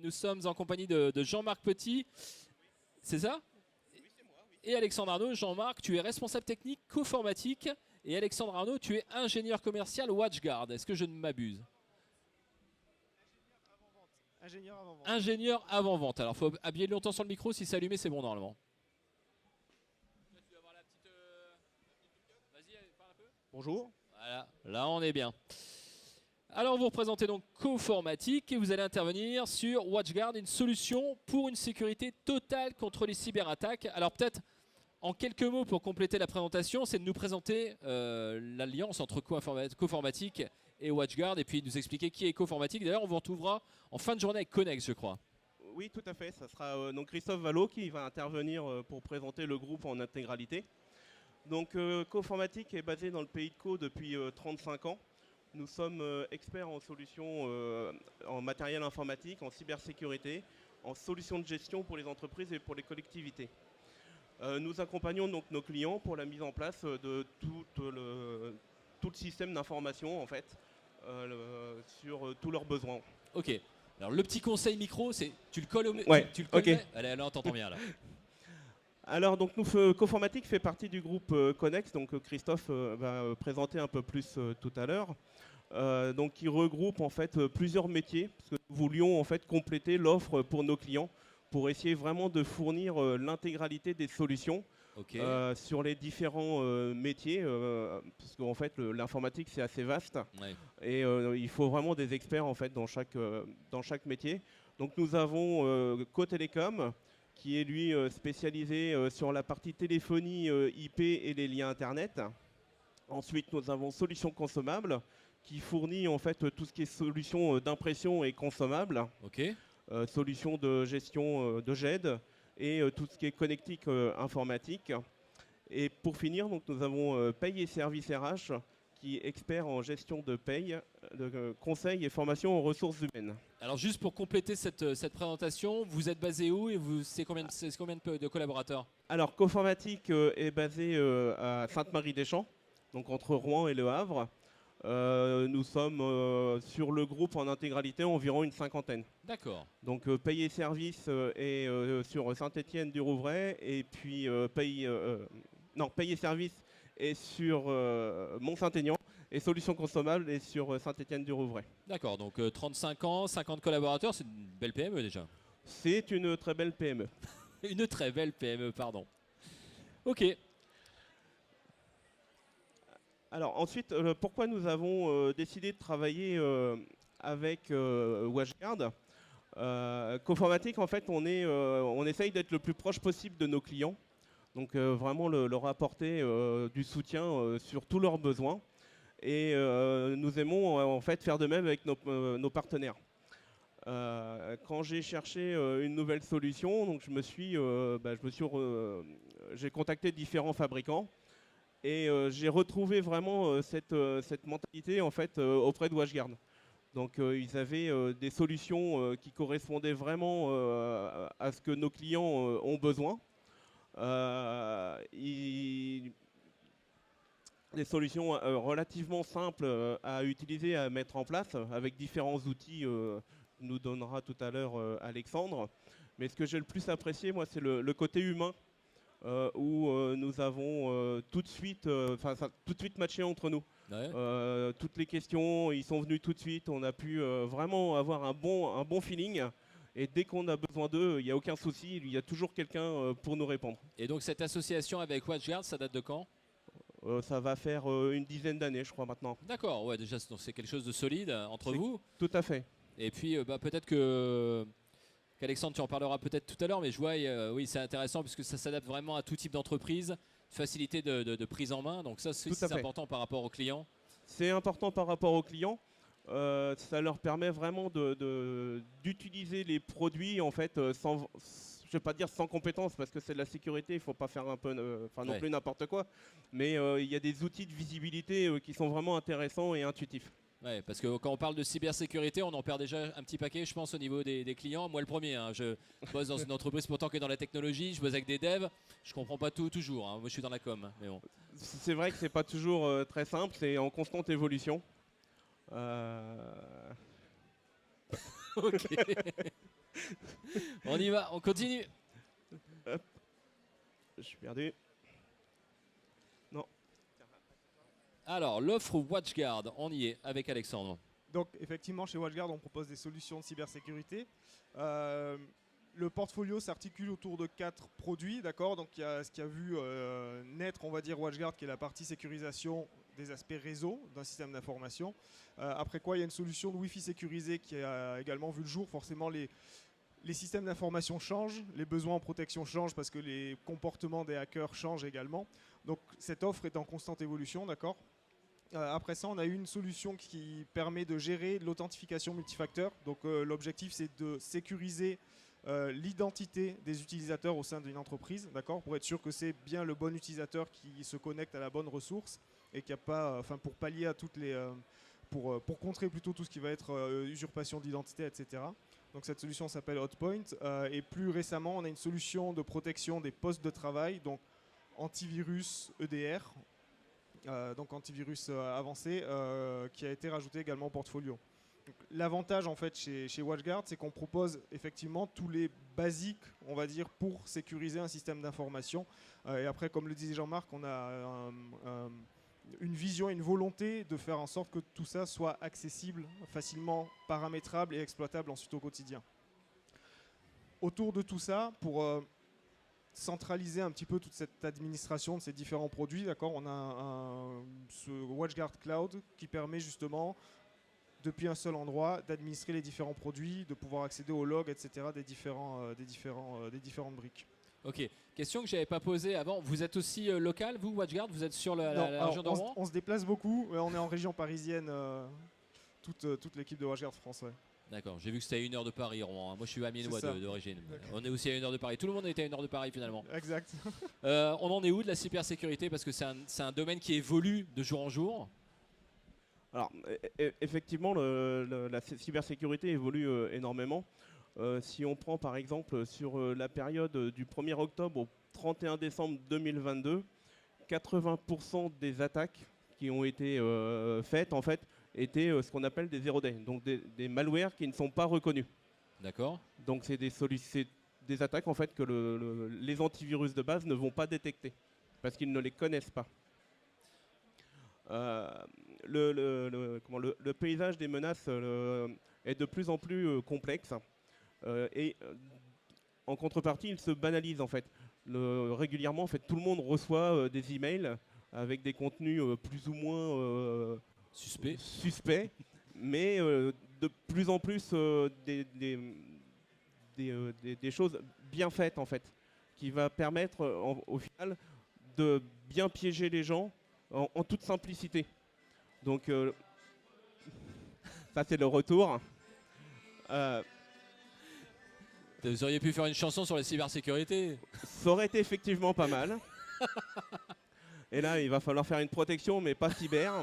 Nous sommes en compagnie de Jean-Marc Petit, c'est ça? Oui, c'est moi, oui. Et Alexandre Arnaud. Jean-Marc, tu es responsable technique Coformatique et Alexandre Arnaud, tu es ingénieur commercial WatchGuard. Est-ce que je ne m'abuse? Ingénieur avant-vente. Ingénieur avant-vente. Alors, il faut habiller longtemps sur le micro. Si c'est allumé, c'est bon normalement. Bonjour. Voilà, là on est bien. Alors vous représentez donc Coformatique et vous allez intervenir sur WatchGuard, une solution pour une sécurité totale contre les cyberattaques. Alors peut-être en quelques mots pour compléter la présentation, c'est de nous présenter l'alliance entre Coformatique et WatchGuard et puis de nous expliquer qui est Coformatique. D'ailleurs on vous retrouvera en fin de journée avec Connex, je crois. Oui, tout à fait. Ça sera donc Christophe Vallot qui va intervenir pour présenter le groupe en intégralité. Donc Coformatique est basé dans le pays de Caux depuis 35 ans. Nous sommes experts en solutions en matériel informatique, en cybersécurité, en solutions de gestion pour les entreprises et pour les collectivités. Nous accompagnons donc nos clients pour la mise en place de tout le système d'information en fait, sur tous leurs besoins. Ok. Alors le petit conseil micro, c'est tu le colles au Ouais, tu le colles. ok. Allez, là on t'entend bien là. Alors donc Coformatique fait partie du groupe Connex, donc Christophe va présenter un peu plus tout à l'heure. Donc qui regroupe en fait plusieurs métiers, parce que nous voulions en fait compléter l'offre pour nos clients, pour essayer vraiment de fournir l'intégralité des solutions sur les différents métiers, parce qu'en fait l'informatique c'est assez vaste, et il faut vraiment des experts en fait dans chaque métier. Donc nous avons Co-Télécom, qui est lui spécialisé sur la partie téléphonie IP et les liens Internet. Ensuite, nous avons Solutions Consommables, qui fournit en fait tout ce qui est solutions d'impression et consommables. Solutions de gestion de GED et tout ce qui est connectique informatique. Et pour finir, donc, nous avons Paye et Services RH, qui est expert en gestion de paye, de conseil et formation aux ressources humaines. Alors juste pour compléter cette présentation, vous êtes basé où et c'est combien de collaborateurs? Alors Coformatique est basé à Sainte-Marie-des-Champs, donc entre Rouen et Le Havre. Nous sommes sur le groupe en intégralité environ une cinquantaine. D'accord. Donc Paye et Services est sur Saint-Étienne-du-Rouvray et puis Paye et Services est sur Mont-Saint-Aignan et Solutions Consommables est sur Saint-Étienne-du-Rouvray. D'accord, donc 35 ans, 50 collaborateurs, c'est une belle PME déjà. C'est une très belle PME. Une très belle PME, pardon. Ok. Alors ensuite, pourquoi nous avons décidé de travailler avec WatchGuard? Coformatique, en fait, on essaye d'être le plus proche possible de nos clients. Donc vraiment leur apporter du soutien sur tous leurs besoins. Et nous aimons en fait faire de même avec nos partenaires. Quand j'ai cherché une nouvelle solution, donc j'ai contacté différents fabricants. Et j'ai retrouvé vraiment cette mentalité en fait auprès de WatchGuard. Donc ils avaient des solutions qui correspondaient vraiment à ce que nos clients ont besoin. Des solutions relativement simples à utiliser, à mettre en place, avec différents outils nous donnera tout à l'heure Alexandre. Mais ce que j'ai le plus apprécié, moi, c'est le côté humain. Où nous avons tout de suite matché entre nous. Ouais. Toutes les questions, ils sont venus tout de suite. On a pu vraiment avoir un bon feeling. Et dès qu'on a besoin d'eux, il n'y a aucun souci. Il y a toujours quelqu'un pour nous répondre. Et donc cette association avec WatchGuard, ça date de quand? Ça va faire une dizaine d'années, je crois, maintenant. D'accord, ouais, déjà c'est quelque chose de solide entre vous. Tout à fait. Et puis peut-être qu'Alexandre, tu en parleras peut-être tout à l'heure, mais je vois, oui, c'est intéressant puisque ça s'adapte vraiment à tout type d'entreprise, facilité de prise en main, donc ça c'est important par rapport aux clients. C'est important par rapport aux clients. Ça leur permet vraiment d'utiliser les produits en fait sans, je vais pas dire sans compétence parce que c'est de la sécurité, il faut pas faire un peu, non plus n'importe quoi, mais il y a des outils de visibilité qui sont vraiment intéressants et intuitifs. Ouais, parce que quand on parle de cybersécurité, on en perd déjà un petit paquet, je pense, au niveau des clients. Moi, le premier, hein, je bosse dans une entreprise pourtant qui est dans la technologie, je bosse avec des devs, je comprends pas tout toujours. Hein. Moi, je suis dans la com, mais bon. C'est vrai que c'est pas toujours très simple, c'est en constante évolution. Ok. On y va, on continue. Hop. Je suis perdu. Non. Alors, l'offre WatchGuard, on y est avec Alexandre. Donc effectivement, chez WatchGuard, on propose des solutions de cybersécurité. Le portfolio s'articule autour de 4 produits, d'accord. Donc il y a ce qui a vu naître, on va dire, WatchGuard, qui est la partie sécurisation des aspects réseau d'un système d'information. Après quoi, il y a une solution de Wi-Fi sécurisé qui a également vu le jour. Forcément, les systèmes d'information changent, les besoins en protection changent parce que les comportements des hackers changent également. Donc cette offre est en constante évolution, d'accord. Après ça, on a eu une solution qui permet de gérer l'authentification multifacteur. Donc l'objectif, c'est de sécuriser l'identité des utilisateurs au sein d'une entreprise, d'accord, pour être sûr que c'est bien le bon utilisateur qui se connecte à la bonne ressource et qu'il n'y a pas, enfin pour pallier à toutes les, pour contrer plutôt tout ce qui va être usurpation d'identité, etc. Donc cette solution s'appelle Hotpoint. Et plus récemment, on a une solution de protection des postes de travail, donc antivirus EDR, donc antivirus avancé, qui a été rajouté également au portfolio. L'avantage en fait chez WatchGuard, c'est qu'on propose effectivement tous les basiques, on va dire, pour sécuriser un système d'information. Et après, comme le disait Jean-Marc, on a une vision, une volonté de faire en sorte que tout ça soit accessible, facilement paramétrable et exploitable ensuite au quotidien. Autour de tout ça, pour centraliser un petit peu toute cette administration de ces différents produits, d'accord, on a ce WatchGuard Cloud qui permet justement, depuis un seul endroit, d'administrer les différents produits, de pouvoir accéder aux logs, etc. des différentes briques. Ok, question que je n'avais pas posée avant. Vous êtes aussi local, vous, WatchGuard? Vous êtes sur la région de Rouen? On se déplace beaucoup. On est en région parisienne, toute l'équipe de WatchGuard France. Ouais. D'accord, j'ai vu que c'était à 1 heure de Paris, Rouen. Moi, je suis amiénois d'origine. On est aussi à 1 heure de Paris. Tout le monde était à 1 heure de Paris, finalement. Exact. On en est où de la cybersécurité? Parce que c'est un domaine qui évolue de jour en jour. Alors, effectivement, la cybersécurité évolue énormément. Si on prend par exemple sur la période du 1er octobre au 31 décembre 2022, 80% des attaques qui ont été faites en fait étaient ce qu'on appelle des zero day, donc des malwares qui ne sont pas reconnus. D'accord. Donc c'est des attaques en fait que les antivirus de base ne vont pas détecter parce qu'ils ne les connaissent pas. Le paysage des menaces est de plus en plus complexe et en contrepartie, il se banalise en fait. Régulièrement, en fait, tout le monde reçoit des emails avec des contenus plus ou moins suspects, mais de plus en plus des choses bien faites en fait, qui va permettre au final de bien piéger les gens en toute simplicité. Donc ça c'est le retour. Vous auriez pu faire une chanson sur la cybersécurité. Ça aurait été effectivement pas mal. Et là, il va falloir faire une protection, mais pas cyber.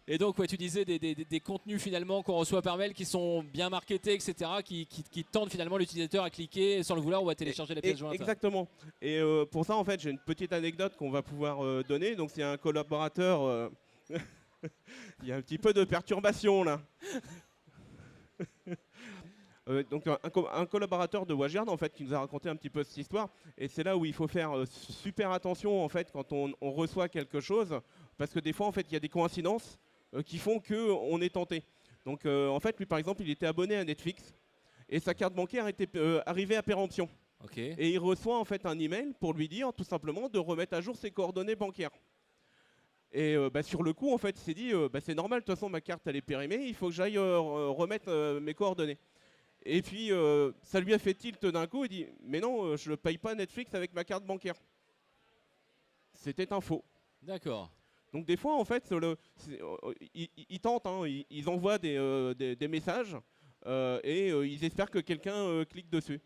Et donc, ouais, tu disais des contenus finalement qu'on reçoit par mail qui sont bien marketés, etc., qui tendent finalement l'utilisateur à cliquer sans le vouloir ou à télécharger la pièce jointe. Exactement. Et pour ça, en fait, j'ai une petite anecdote qu'on va pouvoir donner. Donc, c'est un collaborateur. Il y a un petit peu de perturbation là. Donc un collaborateur de WatchGuard en fait qui nous a raconté un petit peu cette histoire, et c'est là où il faut faire super attention en fait quand on reçoit quelque chose, parce que des fois en fait il y a des coïncidences qui font que on est tenté. Donc en fait lui par exemple il était abonné à Netflix et sa carte bancaire était arrivée à péremption. Okay. Et il reçoit en fait un email pour lui dire tout simplement de remettre à jour ses coordonnées bancaires. Et sur le coup en fait il s'est dit c'est normal, de toute façon ma carte elle est périmée, il faut que j'aille remettre mes coordonnées. Et puis, ça lui a fait tilt d'un coup, il dit « Mais non, je ne paye pas Netflix avec ma carte bancaire. » C'était un faux. D'accord. Donc des fois, en fait, ils tentent, hein, ils envoient des messages et ils espèrent que quelqu'un clique dessus.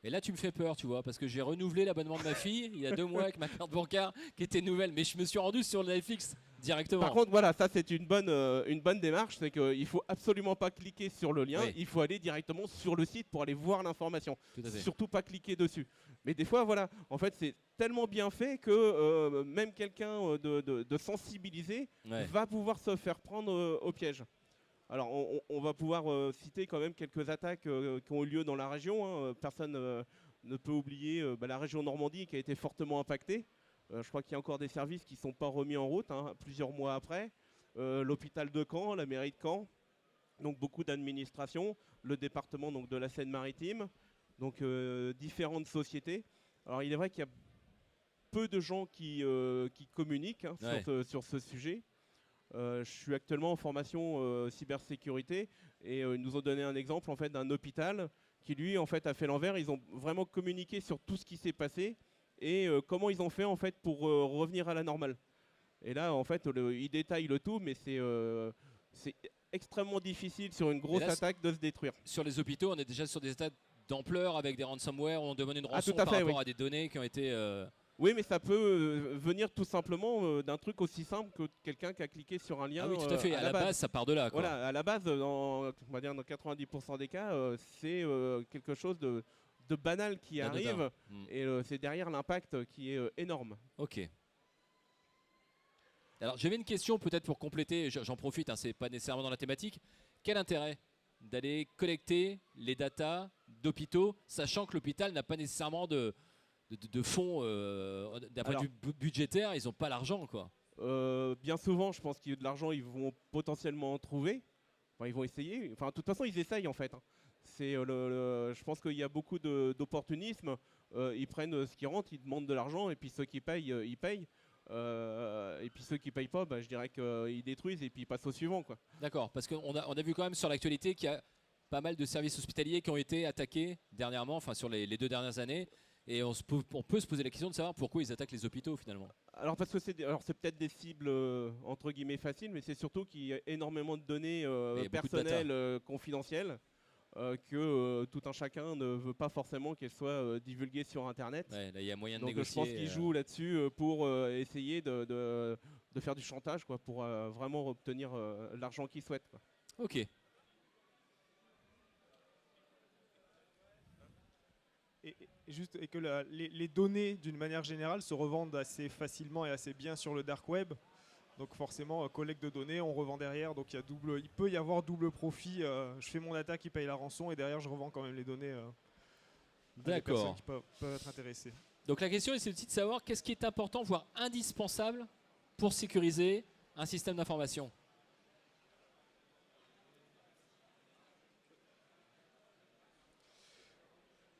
Et là, tu me fais peur, tu vois, parce que j'ai renouvelé l'abonnement de ma fille il y a 2 mois avec ma carte bancaire qui était nouvelle, mais je me suis rendu sur le Netflix directement. Par contre, voilà, ça c'est une bonne démarche, c'est qu'il ne faut absolument pas cliquer sur le lien, oui. Il faut aller directement sur le site pour aller voir l'information. Surtout pas cliquer dessus. Mais des fois, voilà, en fait, c'est tellement bien fait que même quelqu'un de sensibilisé va pouvoir se faire prendre au piège. Alors, on va pouvoir citer quand même quelques attaques qui ont eu lieu dans la région, hein. Personne ne peut oublier la région Normandie qui a été fortement impactée. Je crois qu'il y a encore des services qui ne sont pas remis en route, hein, plusieurs mois après. L'hôpital de Caen, la mairie de Caen, donc beaucoup d'administrations, le département donc, de la Seine-Maritime, donc différentes sociétés. Alors, il est vrai qu'il y a peu de gens qui communiquent hein, sur ce sujet. Je suis actuellement en formation cybersécurité et ils nous ont donné un exemple en fait, d'un hôpital qui lui en fait, a fait l'envers. Ils ont vraiment communiqué sur tout ce qui s'est passé et comment ils ont fait en fait, pour revenir à la normale. Et là en fait ils détaillent le tout mais c'est extrêmement difficile sur une grosse attaque de se détruire. Sur les hôpitaux on est déjà sur des états d'ampleur avec des ransomware où on demande une rançon par rapport à des données qui ont été... Oui, mais ça peut venir tout simplement d'un truc aussi simple que quelqu'un qui a cliqué sur un lien. Ah oui, tout à fait. À la base, ça part de là. Quoi. Voilà, à la base, on va dire dans 90% des cas, c'est quelque chose de banal qui arrive. Et c'est derrière l'impact qui est énorme. Ok. Alors, j'avais une question peut-être pour compléter. J'en profite, hein, c'est pas nécessairement dans la thématique. Quel intérêt d'aller collecter les datas d'hôpitaux, sachant que l'hôpital n'a pas nécessairement de fonds, d'un point de vue budgétaire, ils n'ont pas l'argent quoi. Bien souvent, je pense qu'il y a de l'argent, ils vont potentiellement en trouver. Enfin, ils vont essayer. Enfin, de toute façon, ils essayent en fait. Hein. Je pense qu'il y a beaucoup d'opportunisme. Ils prennent ce qui rentre, ils demandent de l'argent, et puis ceux qui payent, ils payent. Et puis ceux qui payent pas, je dirais qu'ils détruisent et puis ils passent au suivant. D'accord, parce qu'on a vu quand même sur l'actualité qu'il y a pas mal de services hospitaliers qui ont été attaqués dernièrement, enfin sur les 2 dernières années. Et on peut se poser la question de savoir pourquoi ils attaquent les hôpitaux finalement. Alors parce que c'est peut-être des cibles entre guillemets faciles, mais c'est surtout qu'il y a énormément de données personnelles confidentielles que tout un chacun ne veut pas forcément qu'elles soient divulguées sur Internet. Ouais, là il y a moyen de Donc négocier. Je pense qu'ils jouent là-dessus pour essayer de faire du chantage pour vraiment obtenir l'argent qu'ils souhaitent. Ok. Et que les données, d'une manière générale, se revendent assez facilement et assez bien sur le dark web. Donc forcément, collecte de données, on revend derrière. Donc il peut y avoir double profit. Je fais mon attaque, il paye la rançon et derrière, je revends quand même les données à des personnes qui peuvent être intéressées. Donc la question est aussi de savoir qu'est-ce qui est important, voire indispensable, pour sécuriser un système d'information.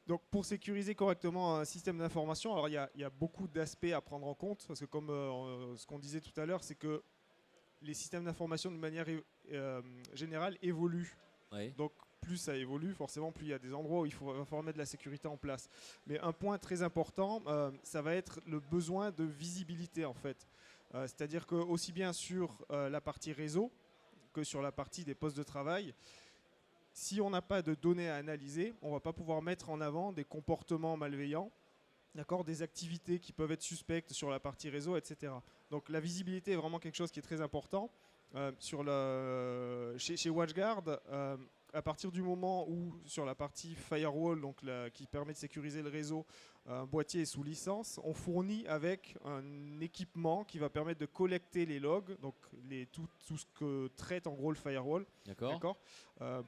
Donc pour sécuriser correctement un système d'information, alors il y a beaucoup d'aspects à prendre en compte, parce que comme ce qu'on disait tout à l'heure, c'est que les systèmes d'information d'une manière générale évoluent. Oui. Donc plus ça évolue, forcément plus il y a des endroits où il va falloir mettre de la sécurité en place. Mais un point très important, ça va être le besoin de visibilité en fait. C'est-à-dire que aussi bien sur la partie réseau que sur la partie des postes de travail, si on n'a pas de données à analyser, on ne va pas pouvoir mettre en avant des comportements malveillants, des activités qui peuvent être suspectes sur la partie réseau, etc. Donc la visibilité est vraiment quelque chose qui est très important. Chez WatchGuard, à partir du moment où sur la partie firewall, donc qui permet de sécuriser le réseau, un boîtier est sous licence, on fournit avec un équipement qui va permettre de collecter les logs, donc tout ce que traite en gros le firewall,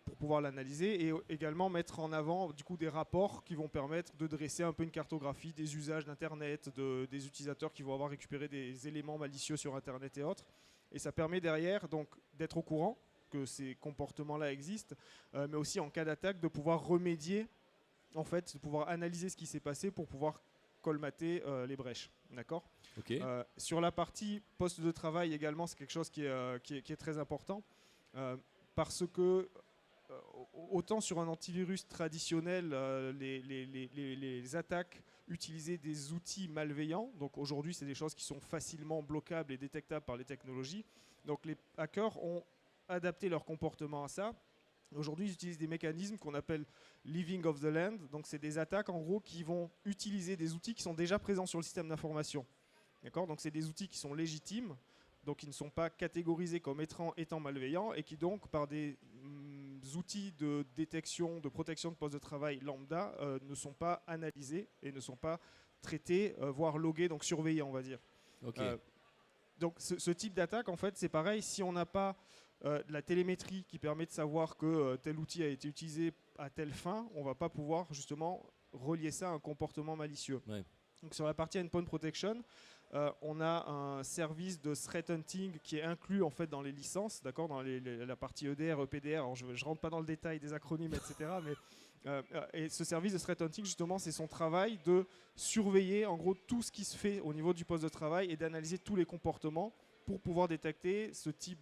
pour pouvoir l'analyser et également mettre en avant du coup des rapports qui vont permettre de dresser un peu une cartographie des usages d'Internet, des utilisateurs qui vont avoir récupéré des éléments malicieux sur Internet et autres. Et ça permet derrière donc d'être au courant que ces comportements-là existent, mais aussi en cas d'attaque de pouvoir remédier, en fait, de pouvoir analyser ce qui s'est passé pour pouvoir colmater les brèches. D'accord ? Okay. Sur la partie poste de travail également, c'est quelque chose qui est très important parce que autant sur un antivirus traditionnel, les attaques utilisaient des outils malveillants. Donc aujourd'hui, c'est des choses qui sont facilement bloquables et détectables par les technologies. Donc les hackers ont adapté leur comportement à ça. Aujourd'hui, ils utilisent des mécanismes qu'on appelle Living of the Land. Donc c'est des attaques en gros qui vont utiliser des outils qui sont déjà présents sur le système d'information. D'accord ? Donc c'est des outils qui sont légitimes, donc qui ne sont pas catégorisés comme étant malveillants et qui donc par des outils de détection, de protection de poste de travail lambda ne sont pas analysés et ne sont pas traités, voire logués, donc surveillés on va dire. Okay. Donc ce type d'attaque, en fait, c'est pareil. Si on n'a pas de la télémétrie qui permet de savoir que tel outil a été utilisé à telle fin, on ne va pas pouvoir justement relier ça à un comportement malicieux. Ouais. Donc sur la partie endpoint protection, on a un service de threat hunting qui est inclus en fait dans les licences, d'accord, dans la partie EDR, EPDR. Alors je ne rentre pas dans le détail des acronymes, etc. Mais et ce service de threat hunting, justement, c'est son travail de surveiller en gros tout ce qui se fait au niveau du poste de travail et d'analyser tous les comportements pour pouvoir détecter ce type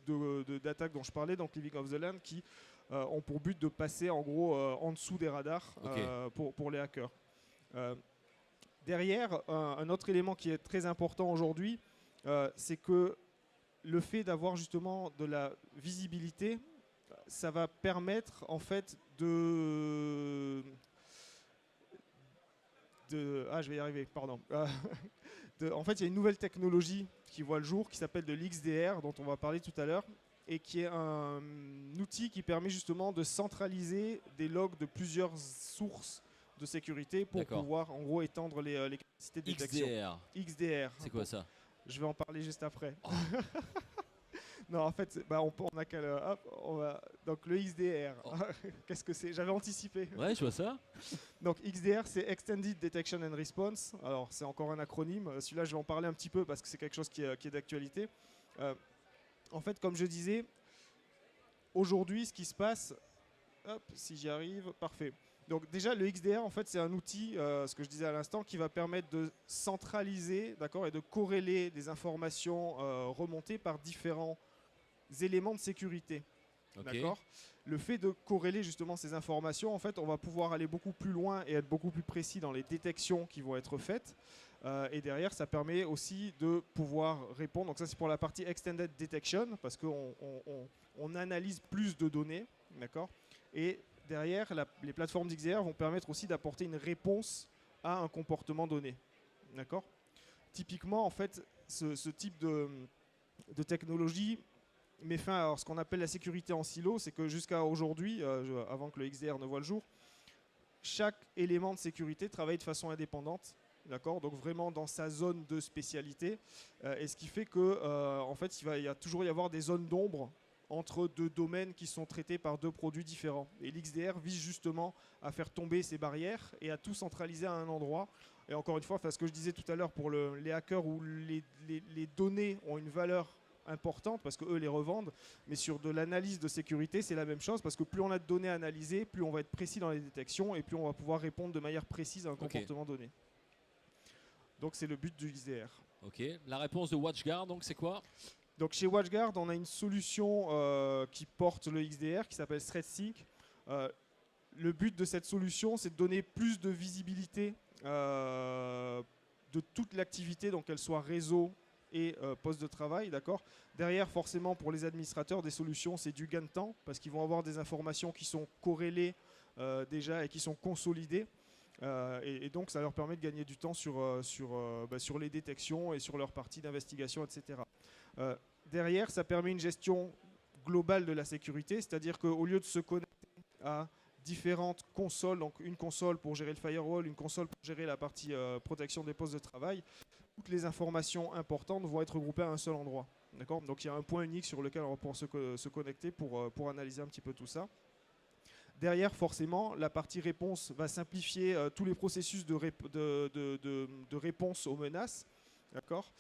d'attaque dont je parlais, donc Living of the Land, qui ont pour but de passer en gros en dessous des radars pour les hackers. Derrière, un autre élément qui est très important aujourd'hui, c'est que le fait d'avoir justement de la visibilité, ça va permettre en fait je vais y arriver, pardon. En fait, il y a une nouvelle technologie qui voit le jour qui s'appelle de l'XDR, dont on va parler tout à l'heure, et qui est un outil qui permet justement de centraliser des logs de plusieurs sources de sécurité pour pouvoir en gros étendre les capacités de détection. XDR. C'est quoi ça? Je vais en parler juste après. Oh. Non, en fait, on a qu'à donc le XDR. Oh. Qu'est-ce que c'est? J'avais anticipé. Ouais, je vois ça. Donc XDR, c'est Extended Detection and Response. Alors c'est encore un acronyme. Celui-là, je vais en parler un petit peu parce que c'est quelque chose qui est d'actualité. En fait, comme je disais, aujourd'hui, ce qui se passe, hop, si j'y arrive, parfait. Donc déjà, le XDR, en fait, c'est un outil, ce que je disais à l'instant, qui va permettre de centraliser, d'accord, et de corréler des informations remontées par différents éléments de sécurité. D'accord. Le fait de corréler justement ces informations, en fait, on va pouvoir aller beaucoup plus loin et être beaucoup plus précis dans les détections qui vont être faites. Et derrière, ça permet aussi de pouvoir répondre. Donc ça, c'est pour la partie Extended Detection, parce qu'on analyse plus de données, d'accord. Et derrière, les plateformes d'XDR vont permettre aussi d'apporter une réponse à un comportement donné. D'accord. Typiquement, en fait, ce type de technologie met fin à ce qu'on appelle la sécurité en silo. C'est que jusqu'à aujourd'hui, avant que le XDR ne voie le jour, chaque élément de sécurité travaille de façon indépendante. D'accord, donc vraiment dans sa zone de spécialité. Et ce qui fait que, en fait, il va y a toujours y avoir des zones d'ombre entre deux domaines qui sont traités par deux produits différents. Et l'XDR vise justement à faire tomber ces barrières et à tout centraliser à un endroit. Et encore une fois, ce que je disais tout à l'heure pour les hackers où les données ont une valeur importante parce qu'eux les revendent, mais sur de l'analyse de sécurité, c'est la même chose parce que plus on a de données analysées, plus on va être précis dans les détections et plus on va pouvoir répondre de manière précise à un comportement donné. Donc c'est le but du XDR. Ok, la réponse de WatchGuard, donc c'est quoi? Donc chez WatchGuard, on a une solution qui porte le XDR qui s'appelle ThreatSync. Le but de cette solution, c'est de donner plus de visibilité de toute l'activité, donc qu'elle soit réseau et poste de travail, d'accord. Derrière, forcément, pour les administrateurs, des solutions, c'est du gain de temps parce qu'ils vont avoir des informations qui sont corrélées déjà et qui sont consolidées. Et donc, ça leur permet de gagner du temps sur les détections et sur leur partie d'investigation, etc. Derrière, ça permet une gestion globale de la sécurité, c'est-à-dire qu'au lieu de se connecter à différentes consoles, donc une console pour gérer le firewall, une console pour gérer la partie protection des postes de travail, toutes les informations importantes vont être regroupées à un seul endroit. D'accord ? Donc il y a un point unique sur lequel on va pouvoir se connecter pour analyser un petit peu tout ça. Derrière, forcément, la partie réponse va simplifier tous les processus de réponse aux menaces. D'accord,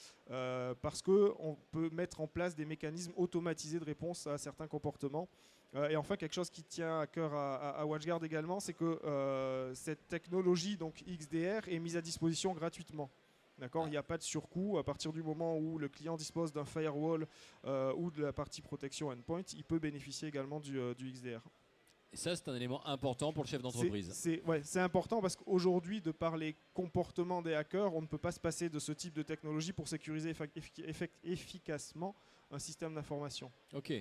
parce qu'on peut mettre en place des mécanismes automatisés de réponse à certains comportements. Et enfin, quelque chose qui tient à cœur à WatchGuard également, c'est que cette technologie, donc XDR, est mise à disposition gratuitement. D'accord, il n'y a pas de surcoût. À partir du moment où le client dispose d'un firewall ou de la partie protection endpoint, il peut bénéficier également du XDR. Et ça, c'est un élément important pour le chef d'entreprise. C'est important parce qu'aujourd'hui, de par les comportements des hackers, on ne peut pas se passer de ce type de technologie pour sécuriser efficacement un système d'information. Ok.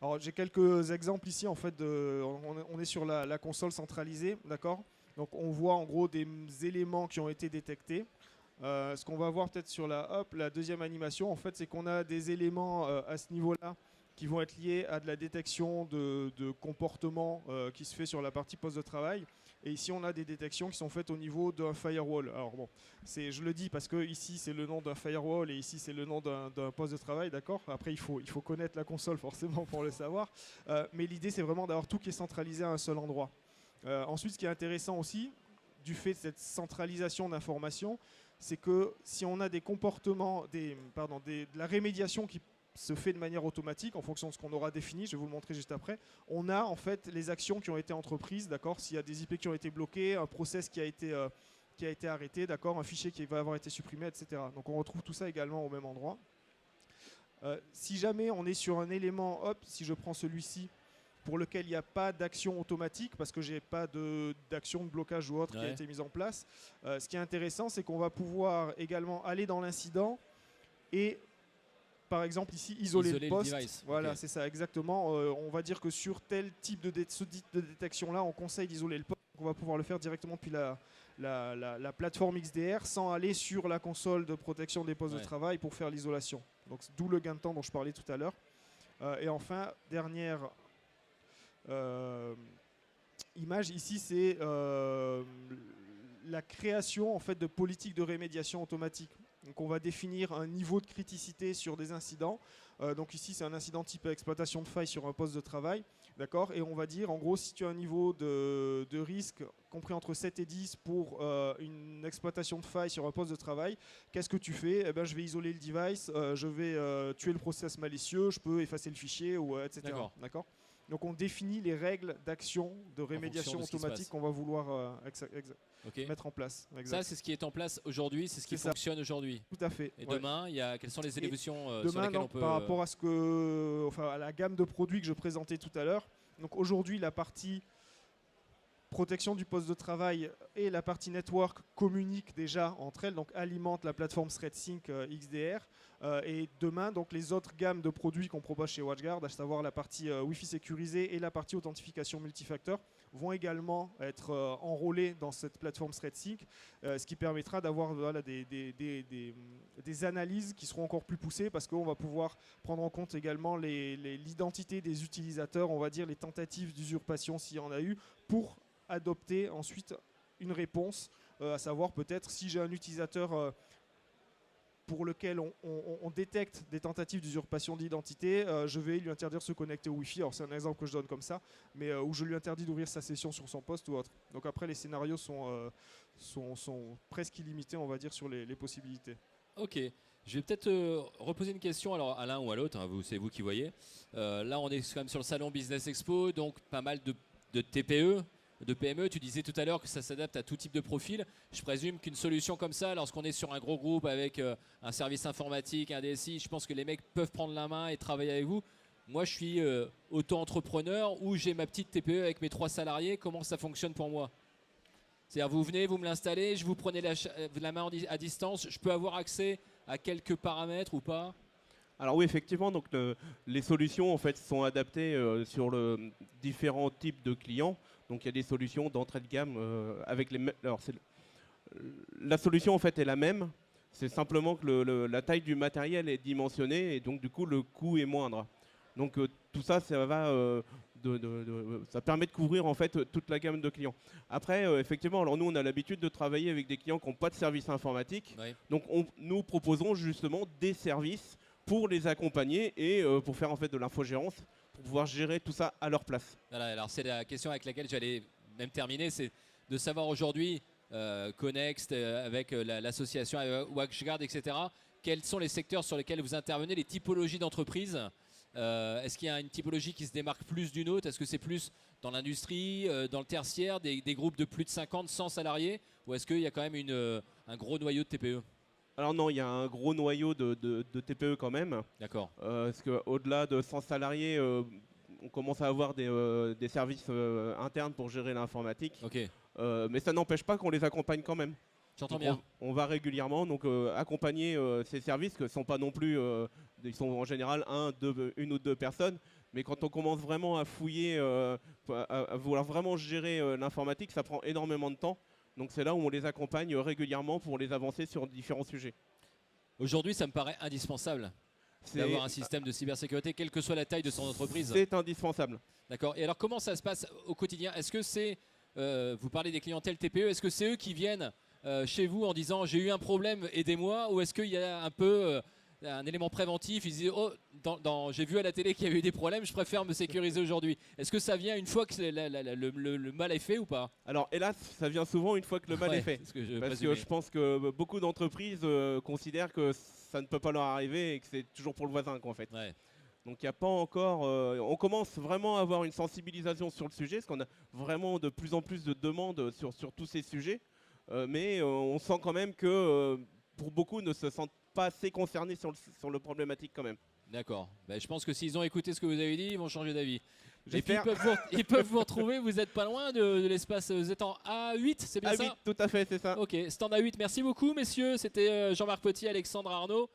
Alors, j'ai quelques exemples ici. En fait, on est sur la console centralisée, d'accord. Donc, on voit en gros des éléments qui ont été détectés. Ce qu'on va voir peut-être sur la deuxième animation, en fait, c'est qu'on a des éléments à ce niveau-là qui vont être liés à de la détection de comportement qui se fait sur la partie poste de travail. Et ici, on a des détections qui sont faites au niveau d'un firewall. Alors bon, je le dis parce que ici, c'est le nom d'un firewall et ici, c'est le nom d'un poste de travail, d'accord? Après, il faut connaître la console forcément pour le savoir. Mais l'idée, c'est vraiment d'avoir tout qui est centralisé à un seul endroit. Ensuite, ce qui est intéressant aussi, du fait de cette centralisation d'informations, c'est que si on a des comportements, de la rémédiation qui se fait de manière automatique en fonction de ce qu'on aura défini, je vais vous le montrer juste après, on a en fait les actions qui ont été entreprises, d'accord, s'il y a des IP qui ont été bloqués, un process qui a été arrêté, d'accord, un fichier qui va avoir été supprimé, etc. Donc on retrouve tout ça également au même endroit. Si jamais on est sur un élément, hop, si je prends celui-ci, pour lequel il n'y a pas d'action automatique, parce que j'ai pas d'action de blocage ou autre qui a été mise en place. Ce qui est intéressant, c'est qu'on va pouvoir également aller dans l'incident et, par exemple, ici, isoler le poste. Device. Voilà, Okay. c'est ça, exactement. On va dire que sur tel type de détection-là, on conseille d'isoler le poste. On va pouvoir le faire directement depuis la plateforme XDR sans aller sur la console de protection des postes de travail pour faire l'isolation. Donc, d'où le gain de temps dont je parlais tout à l'heure. Et enfin, dernière image ici, c'est la création en fait de politiques de rémédiation automatique. Donc on va définir un niveau de criticité sur des incidents. Donc ici c'est un incident type exploitation de failles sur un poste de travail, d'accord. Et on va dire en gros si tu as un niveau de risque compris entre 7 et 10 pour une exploitation de failles sur un poste de travail, qu'est-ce que tu fais? Eh ben, je vais isoler le device, je vais tuer le process malicieux, je peux effacer le fichier, ou, etc. D'accord. Donc on définit les règles d'action de rémédiation automatique qu'on va vouloir mettre en place. Exact. Ça, c'est ce qui est en place aujourd'hui, c'est ce qui fonctionne aujourd'hui. Tout à fait. Et demain, quelles sont les évolutions demain, sur lesquelles on peut... Par rapport à la gamme de produits que je présentais tout à l'heure, donc aujourd'hui, la partie protection du poste de travail et la partie network communiquent déjà entre elles, donc alimentent la plateforme ThreatSync XDR. Et demain, donc les autres gammes de produits qu'on propose chez WatchGuard, à savoir la partie Wi-Fi sécurisée et la partie authentification multifacteur, vont également être enrôlés dans cette plateforme ThreatSync, ce qui permettra d'avoir des analyses qui seront encore plus poussées parce qu'on va pouvoir prendre en compte également l'identité des utilisateurs, on va dire les tentatives d'usurpation s'il y en a eu, pour adopter ensuite une réponse, à savoir peut-être si j'ai un utilisateur pour lequel on détecte des tentatives d'usurpation d'identité, je vais lui interdire de se connecter au Wi-Fi. Alors c'est un exemple que je donne comme ça, mais où je lui interdis d'ouvrir sa session sur son poste ou autre. Donc après les scénarios sont presque illimités, on va dire, sur les possibilités. Ok. Je vais peut-être reposer une question alors à l'un ou à l'autre, hein, c'est vous qui voyez. Là on est quand même sur le salon Business Expo, donc pas mal de TPE, de PME. Tu disais tout à l'heure que ça s'adapte à tout type de profil. Je présume qu'une solution comme ça, lorsqu'on est sur un gros groupe avec un service informatique, un DSI, je pense que les mecs peuvent prendre la main et travailler avec vous. Moi, je suis auto-entrepreneur ou j'ai ma petite TPE avec mes 3 salariés. Comment ça fonctionne pour moi? C'est-à-dire, vous venez, vous me l'installez, je vous prenez la main à distance. Je peux avoir accès à quelques paramètres ou pas? Alors oui, effectivement, donc les solutions en fait sont adaptées sur différents types de clients. Donc il y a des solutions d'entrée de gamme avec la solution en fait est la même. C'est simplement que la taille du matériel est dimensionnée et donc du coup le coût est moindre. Donc tout ça, ça permet de couvrir en fait toute la gamme de clients. Après, effectivement, alors nous on a l'habitude de travailler avec des clients qui n'ont pas de service informatique. Oui. Donc nous proposons justement des services pour les accompagner et pour faire en fait de l'infogérance, pour pouvoir gérer tout ça à leur place. Voilà, alors c'est la question avec laquelle j'allais même terminer, c'est de savoir aujourd'hui, Connext, avec l'association WatchGuard, etc., quels sont les secteurs sur lesquels vous intervenez, les typologies d'entreprises. Est-ce qu'il y a une typologie qui se démarque plus d'une autre? Est-ce que c'est plus dans l'industrie, dans le tertiaire, des groupes de plus de 50, 100 salariés? Ou est-ce qu'il y a quand même un gros noyau de TPE? Alors non, il y a un gros noyau de TPE quand même. D'accord. Parce qu'au-delà de 100 salariés, on commence à avoir des services internes pour gérer l'informatique. Ok. Mais ça n'empêche pas qu'on les accompagne quand même. J'entends bien. On va régulièrement accompagner ces services, qui ne sont pas non plus, ils sont en général une ou deux personnes. Mais quand on commence vraiment à fouiller, à vouloir vraiment gérer l'informatique, ça prend énormément de temps. Donc c'est là où on les accompagne régulièrement pour les avancer sur différents sujets. Aujourd'hui, ça me paraît indispensable d'avoir un système de cybersécurité, quelle que soit la taille de son entreprise. C'est indispensable. D'accord. Et alors, comment ça se passe au quotidien? Est-ce que c'est vous parlez des clientèles TPE, est-ce que c'est eux qui viennent chez vous en disant j'ai eu un problème, aidez-moi, ou est-ce qu'il y a un peu un élément préventif, ils disent oh, j'ai vu à la télé qu'il y avait eu des problèmes, je préfère me sécuriser aujourd'hui. Est-ce que ça vient une fois que le mal est fait ou pas? Alors hélas, ça vient souvent une fois que le mal est fait. Parce que je pense que beaucoup d'entreprises considèrent que ça ne peut pas leur arriver et que c'est toujours pour le voisin en fait. Ouais. Donc il n'y a pas encore... on commence vraiment à avoir une sensibilisation sur le sujet, parce qu'on a vraiment de plus en plus de demandes sur tous ces sujets. Mais on sent quand même que pour beaucoup ne se sentent pas assez concernés sur le problématique quand même. D'accord. Ben, je pense que s'ils ont écouté ce que vous avez dit, ils vont changer d'avis. Et puis J'espère. ils peuvent vous retrouver, vous n'êtes pas loin de l'espace, vous êtes en A8, c'est bien ça? A8, tout à fait, c'est ça. Ok, stand A8, merci beaucoup messieurs, c'était Jean-Marc Petit, Alexandre Arnaud.